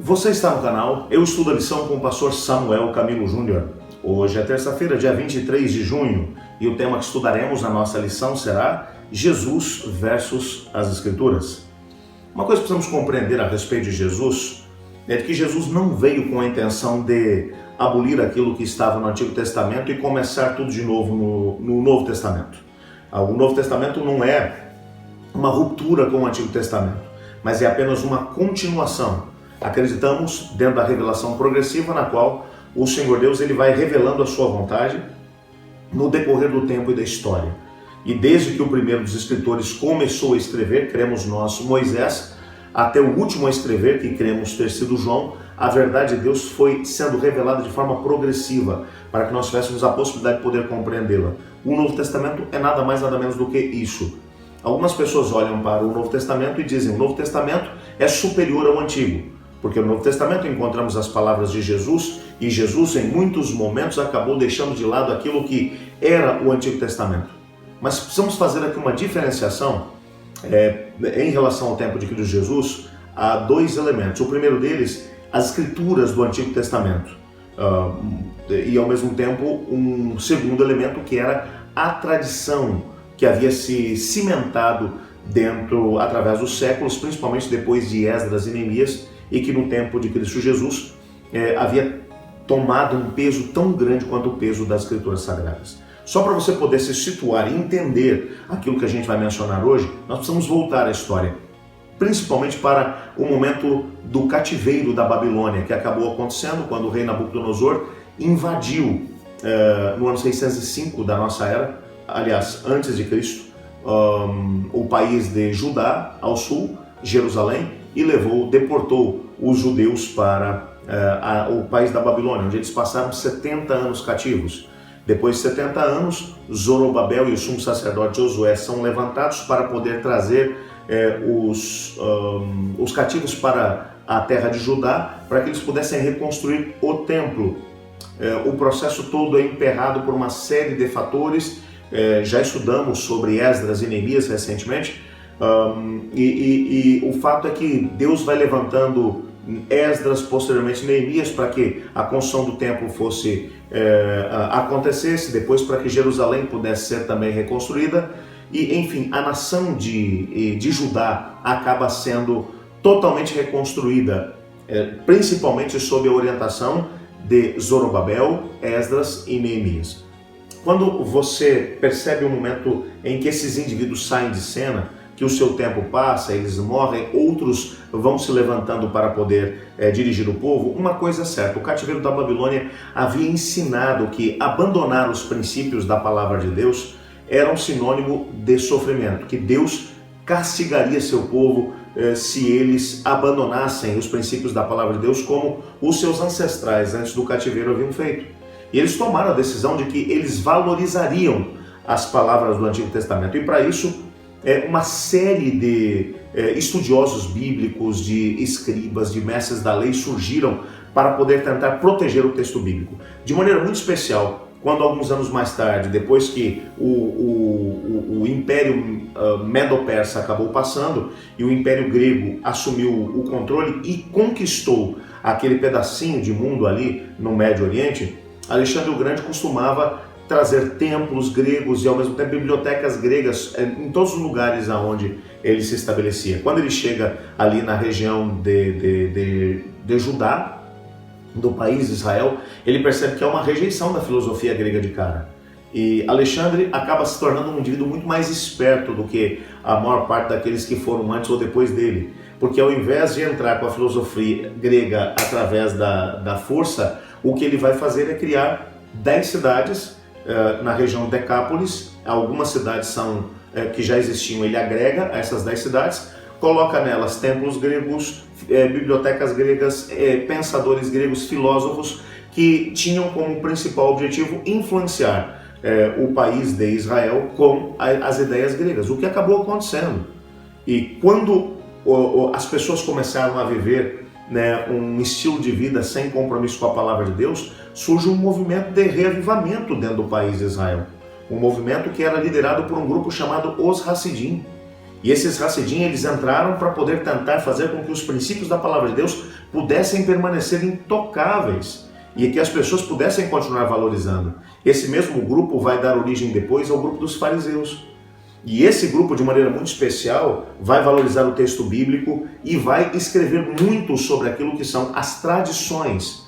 Você está no canal Eu Estudo a Lição com o pastor Samuel Camilo Júnior. Hoje é terça-feira, dia 23 de junho, e o tema que estudaremos na nossa lição será Jesus versus as Escrituras. Uma coisa que precisamos compreender a respeito de Jesus é que Jesus não veio com a intenção de abolir aquilo que estava no Antigo Testamento e começar tudo de novo no Novo Testamento. O Novo Testamento não é uma ruptura com o Antigo Testamento, mas é apenas uma continuação. Acreditamos dentro da revelação progressiva na qual o Senhor Deus ele vai revelando a sua vontade no decorrer do tempo e da história. E desde que o primeiro dos escritores começou a escrever, cremos nós, Moisés, até o último a escrever, que cremos ter sido João, a verdade de Deus foi sendo revelada de forma progressiva, para que nós tivéssemos a possibilidade de poder compreendê-la. O Novo Testamento é nada mais nada menos do que isso. Algumas pessoas olham para o Novo Testamento e dizem: o Novo Testamento é superior ao Antigo. Porque no Novo Testamento encontramos as palavras de Jesus, e Jesus em muitos momentos acabou deixando de lado aquilo que era o Antigo Testamento. Mas precisamos fazer aqui uma diferenciação em relação ao tempo de Cristo Jesus. Há dois elementos. O primeiro deles, as Escrituras do Antigo Testamento. E ao mesmo tempo um segundo elemento que era a tradição que havia se cimentado através dos séculos, principalmente depois de Esdras e Neemias, e que no tempo de Cristo Jesus havia tomado um peso tão grande quanto o peso das Escrituras Sagradas. Só para você poder se situar e entender aquilo que a gente vai mencionar hoje, nós precisamos voltar à história, principalmente para o momento do cativeiro da Babilônia, que acabou acontecendo quando o rei Nabucodonosor invadiu no ano 605 da nossa era, aliás, antes de Cristo, o país de Judá ao sul, Jerusalém, e deportou os judeus para o país da Babilônia, onde eles passaram 70 anos cativos. Depois de 70 anos, Zorobabel e o sumo sacerdote Josué são levantados para poder trazer os cativos para a terra de Judá, para que eles pudessem reconstruir o templo. O processo todo é emperrado por uma série de fatores. Já estudamos sobre Esdras e Neemias recentemente. O fato é que Deus vai levantando Esdras, posteriormente Neemias, para que a construção do templo acontecesse, depois para que Jerusalém pudesse ser também reconstruída, e enfim, a nação de Judá acaba sendo totalmente reconstruída, principalmente sob a orientação de Zorobabel, Esdras e Neemias. Quando você percebe o momento em que esses indivíduos saem de cena, que o seu tempo passa, eles morrem, outros vão se levantando para poder dirigir o povo, uma coisa é certa: o cativeiro da Babilônia havia ensinado que abandonar os princípios da palavra de Deus era um sinônimo de sofrimento, que Deus castigaria seu povo se eles abandonassem os princípios da palavra de Deus, como os seus ancestrais antes do cativeiro haviam feito. E eles tomaram a decisão de que eles valorizariam as palavras do Antigo Testamento, e para isso uma série de estudiosos bíblicos, de escribas, de mestres da lei surgiram para poder tentar proteger o texto bíblico. De maneira muito especial, quando alguns anos mais tarde, depois que o Império Medo-Persa acabou passando e o Império Grego assumiu o controle e conquistou aquele pedacinho de mundo ali no Médio Oriente, Alexandre o Grande costumava trazer templos gregos e ao mesmo tempo bibliotecas gregas em todos os lugares aonde ele se estabelecia. Quando ele chega ali na região de Judá, do país de Israel, ele percebe que há uma rejeição da filosofia grega de cara. E Alexandre acaba se tornando um indivíduo muito mais esperto do que a maior parte daqueles que foram antes ou depois dele. Porque ao invés de entrar com a filosofia grega através da força, o que ele vai fazer é criar 10 cidades na região de Decápolis. Algumas cidades que já existiam, ele agrega a essas 10 cidades, coloca nelas templos gregos, bibliotecas gregas, pensadores gregos, filósofos, que tinham como principal objetivo influenciar o país de Israel com as ideias gregas, o que acabou acontecendo. E quando as pessoas começaram a viver um estilo de vida sem compromisso com a palavra de Deus, surge um movimento de reavivamento dentro do país de Israel. Um movimento que era liderado por um grupo chamado os Hassidim. E esses Hassidim, eles entraram para poder tentar fazer com que os princípios da palavra de Deus pudessem permanecer intocáveis e que as pessoas pudessem continuar valorizando. Esse mesmo grupo vai dar origem depois ao grupo dos fariseus. E esse grupo, de maneira muito especial, vai valorizar o texto bíblico e vai escrever muito sobre aquilo que são as tradições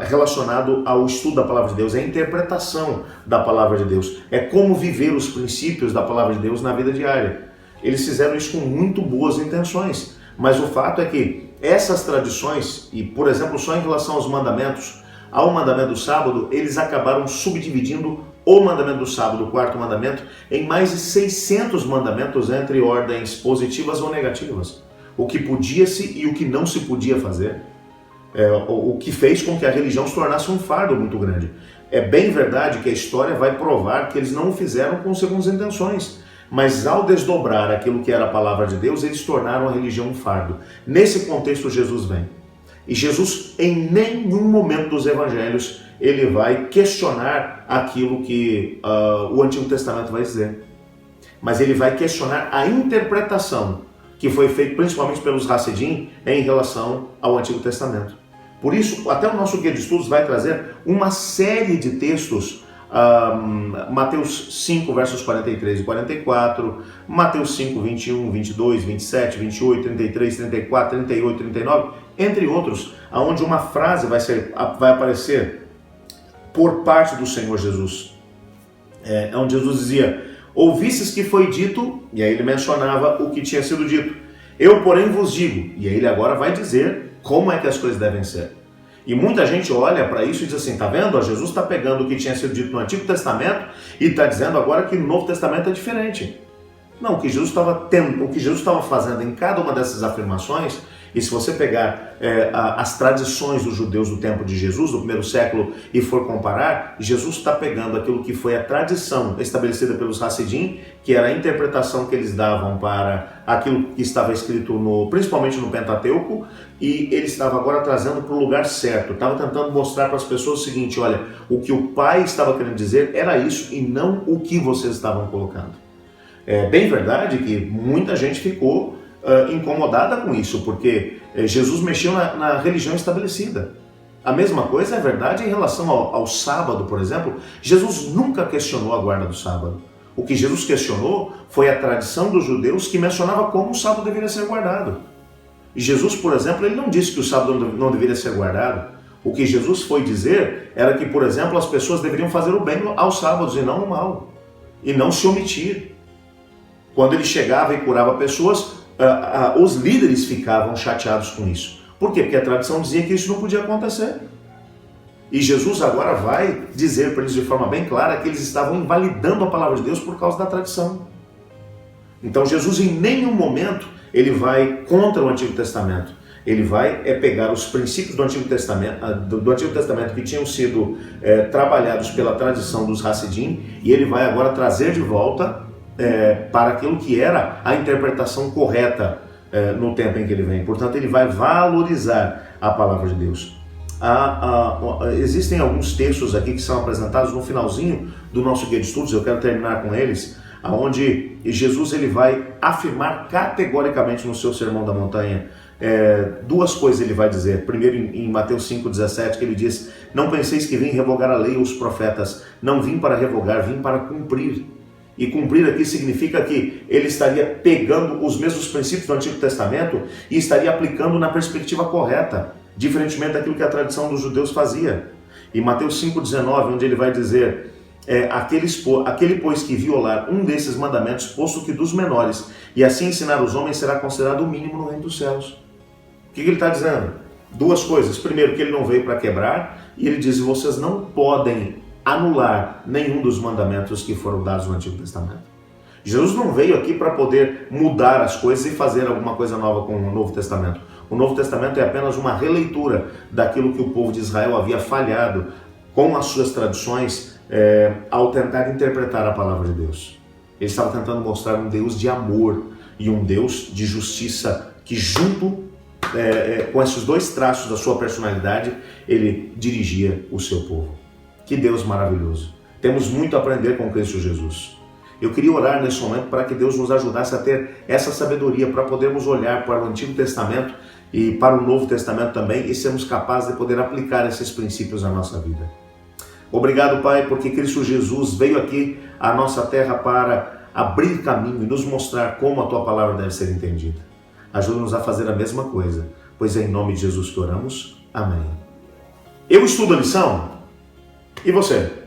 relacionado ao estudo da palavra de Deus, é a interpretação da palavra de Deus, é como viver os princípios da palavra de Deus na vida diária. Eles fizeram isso com muito boas intenções, mas o fato é que essas tradições, e por exemplo, só em relação aos mandamentos, ao mandamento do sábado, eles acabaram subdividindo o mandamento do sábado, o quarto mandamento, em mais de 600 mandamentos entre ordens positivas ou negativas. O que podia-se e o que não se podia fazer. O que fez com que a religião se tornasse um fardo muito grande. É bem verdade que a história vai provar que eles não o fizeram com segundas intenções, mas ao desdobrar aquilo que era a palavra de Deus, eles tornaram a religião um fardo. Nesse contexto, Jesus vem. E Jesus, em nenhum momento dos evangelhos, ele vai questionar aquilo que o Antigo Testamento vai dizer. Mas ele vai questionar a interpretação que foi feita principalmente pelos Hassidim em relação ao Antigo Testamento. Por isso, até o nosso guia de estudos vai trazer uma série de textos, Mateus 5, versos 43 e 44, Mateus 5, 21, 22, 27, 28, 33, 34, 38, 39, entre outros, onde uma frase vai aparecer por parte do Senhor Jesus. Onde Jesus dizia: ouvistes que foi dito, e aí ele mencionava o que tinha sido dito. Eu, porém, vos digo, e aí ele agora vai dizer como é que as coisas devem ser. E muita gente olha para isso e diz assim, tá vendo? Jesus está pegando o que tinha sido dito no Antigo Testamento e está dizendo agora que no Novo Testamento é diferente. Não, o que Jesus estava fazendo em cada uma dessas afirmações, e se você pegar as tradições dos judeus do tempo de Jesus, do primeiro século, e for comparar, Jesus está pegando aquilo que foi a tradição estabelecida pelos Hassidim, que era a interpretação que eles davam para aquilo que estava escrito principalmente no Pentateuco, e ele estava agora trazendo para o lugar certo, estava tentando mostrar para as pessoas o seguinte: olha, o que o Pai estava querendo dizer era isso e não o que vocês estavam colocando. É bem verdade que muita gente ficou incomodada com isso, porque Jesus mexeu na religião estabelecida. A mesma coisa é verdade em relação ao sábado, por exemplo. Jesus nunca questionou a guarda do sábado. O que Jesus questionou foi a tradição dos judeus que mencionava como o sábado deveria ser guardado. E Jesus, por exemplo, ele não disse que o sábado não deveria ser guardado. O que Jesus foi dizer era que, por exemplo, as pessoas deveriam fazer o bem aos sábados e não o mal, e não se omitir. Quando ele chegava e curava pessoas, os líderes ficavam chateados com isso. Por quê? Porque a tradição dizia que isso não podia acontecer. E Jesus agora vai dizer para eles de forma bem clara que eles estavam invalidando a palavra de Deus por causa da tradição. Então Jesus em nenhum momento ele vai contra o Antigo Testamento. Ele vai pegar os princípios do Antigo Testamento que tinham sido trabalhados pela tradição dos Hassidim, e ele vai agora trazer de volta para aquilo que era a interpretação correta no tempo em que ele vem. Portanto, ele vai valorizar a palavra de Deus. Existem alguns textos aqui que são apresentados no finalzinho do nosso guia de estudos, eu quero terminar com eles, onde Jesus ele vai afirmar categoricamente no seu Sermão da Montanha duas coisas ele vai dizer. Primeiro em Mateus 5,17, que ele diz: não penseis que vim revogar a lei ou os profetas, não vim para revogar, vim para cumprir. E cumprir aqui significa que ele estaria pegando os mesmos princípios do Antigo Testamento e estaria aplicando na perspectiva correta, diferentemente daquilo que a tradição dos judeus fazia. Em Mateus 5,19, onde ele vai dizer: aquele pois que violar um desses mandamentos, posto que dos menores, e assim ensinar os homens, será considerado o mínimo no reino dos céus. O que ele está dizendo? Duas coisas. Primeiro, que ele não veio para quebrar, e ele diz: vocês não podem anular nenhum dos mandamentos que foram dados no Antigo Testamento. Jesus não veio aqui para poder mudar as coisas e fazer alguma coisa nova com o Novo Testamento. O Novo Testamento é apenas uma releitura daquilo que o povo de Israel havia falhado com as suas tradições ao tentar interpretar a palavra de Deus. Ele estava tentando mostrar um Deus de amor e um Deus de justiça que, junto com esses dois traços da sua personalidade, ele dirigia o seu povo. Que Deus maravilhoso! Temos muito a aprender com Cristo Jesus. Eu queria orar nesse momento para que Deus nos ajudasse a ter essa sabedoria, para podermos olhar para o Antigo Testamento e para o Novo Testamento também e sermos capazes de poder aplicar esses princípios na nossa vida. Obrigado, Pai, porque Cristo Jesus veio aqui à nossa terra para abrir caminho e nos mostrar como a Tua palavra deve ser entendida. Ajuda-nos a fazer a mesma coisa, pois é em nome de Jesus que oramos. Amém. Eu estudo a lição? E você?